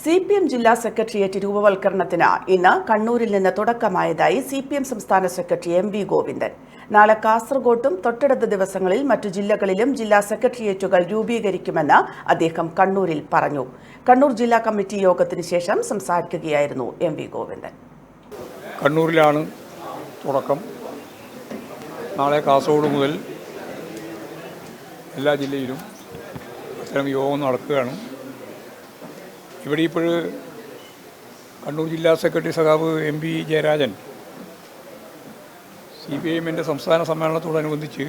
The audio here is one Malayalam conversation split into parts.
CPM ജില്ലാ സെക്രട്ടേറിയറ്റ് രൂപവൽക്കരണത്തിന് ഇന്ന് കണ്ണൂരിൽ നിന്ന് തുടക്കമായതായി CPM സംസ്ഥാന സെക്രട്ടറി MV ഗോവിന്ദൻ. നാളെ കാസർഗോട്ടും തൊട്ടടുത്ത ദിവസങ്ങളിൽ മറ്റു ജില്ലകളിലും ജില്ലാ സെക്രട്ടേറിയറ്റുകൾ രൂപീകരിക്കുമെന്ന് അദ്ദേഹം കണ്ണൂരിൽ പറഞ്ഞു. കണ്ണൂർ ജില്ലാ കമ്മിറ്റി യോഗത്തിന് ശേഷം സംസാരിക്കുകയായിരുന്നു MV ഗോവിന്ദൻ. കണ്ണൂരിലാണ് തുടക്കം. നാളെ കാസർഗോഡ് മുതൽ എല്ലാ ജില്ലയിലും അത്തരം യോഗം നടക്കുകയാണ്. ഇവിടെ ഇപ്പോൾ കണ്ണൂർ ജില്ലാ സെക്രട്ടറി സഖാവ് MV ജയരാജൻ CPIMൻ്റെ സംസ്ഥാന സമ്മേളനത്തോടനുബന്ധിച്ച്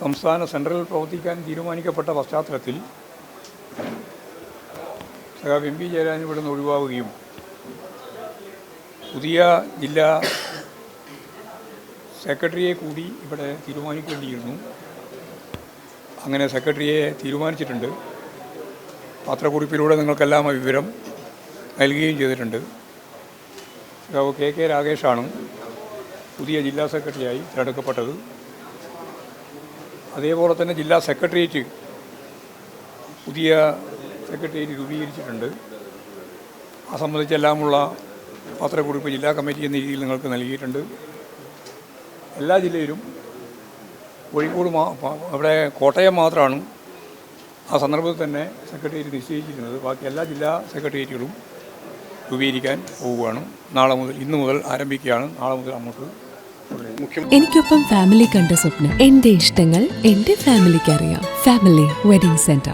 സംസ്ഥാന സെൻട്രൽ പ്രവർത്തിക്കാൻ തീരുമാനിക്കപ്പെട്ട പശ്ചാത്തലത്തിൽ സഖാവ് MV ജയരാജൻ ഇവിടെ നിന്ന് ഒഴിവാവുകയും പുതിയ ജില്ലാ സെക്രട്ടറിയെ കൂടി ഇവിടെ തീരുമാനിക്കേണ്ടിയിരുന്നു. അങ്ങനെ സെക്രട്ടറിയെ തീരുമാനിച്ചിട്ടുണ്ട്. പത്രക്കുറിപ്പിലൂടെ നിങ്ങൾക്കെല്ലാം ആ വിവരം നൽകുകയും ചെയ്തിട്ടുണ്ട്. KK രാഗേഷാണ് പുതിയ ജില്ലാ സെക്രട്ടറിയായി തിരഞ്ഞെടുക്കപ്പെട്ടത്. അതേപോലെ തന്നെ ജില്ലാ സെക്രട്ടേറിയറ്റ് പുതിയ സെക്രട്ടേറിയറ്റ് രൂപീകരിച്ചിട്ടുണ്ട്. ആ സംബന്ധിച്ചെല്ലാമുള്ള പത്രക്കുറിപ്പ് ജില്ലാ കമ്മിറ്റി എന്ന രീതിയിൽ നിങ്ങൾക്ക് നൽകിയിട്ടുണ്ട്. എല്ലാ ജില്ലയിലും കോഴിക്കോട് അവിടെ കോട്ടയം മാത്രമാണ് ആ സന്ദർഭത്തിൽ തന്നെ സെക്രട്ടേറിയറ്റ് നിശ്ചയിച്ചിരുന്നത്. ബാക്കി എല്ലാ ജില്ലാ സെക്രട്ടേറിയറ്റുകളും രൂപീകരിക്കാൻ പോവുകയാണ്. ഇന്ന് മുതൽ ആരംഭിക്കുകയാണ്. നാളെ മുതൽ അങ്ങോട്ട്. എനിക്കൊപ്പം ഫാമിലി കണ്ട സ്വപ്നം. എന്റെ ഇഷ്ടങ്ങൾ എന്റെ ഫാമിലിക്ക് അറിയാം. Family wedding centre.